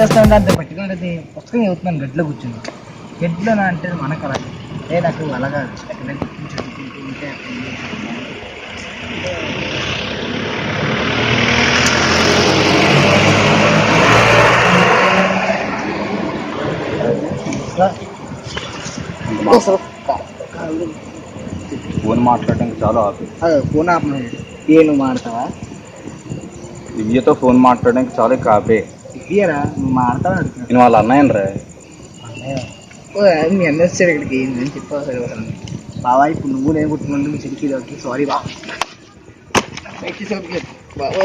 చేస్తాను అంత పట్టుకున్నది పుస్తకం చదువుతున్నాను గడ్డలో కూర్చున్నాను. గడ్డలో నా అంటే మనకు అలా నాకు అలాగా ఎక్కడ చదువుకుంటుంటే ఫోన్ మాట్లాడడానికి చాలా ఆపి ఫోన్ ఆపను నువ్వు మాడతావా? దివ్యతో ఫోన్ మాట్లాడడానికి చాలా కాపే. దివ్యరా నువ్వు మాడతావా? నేను వాళ్ళ అన్నయ్యను రా. మీ అన్న వచ్చాడు ఇక్కడికి ఏందని చెప్పావు సరే బాబా. ఇప్పుడు నువ్వు నేను కుట్టుకున్నాను మీ చెల్లికి సారీ బా బాబా.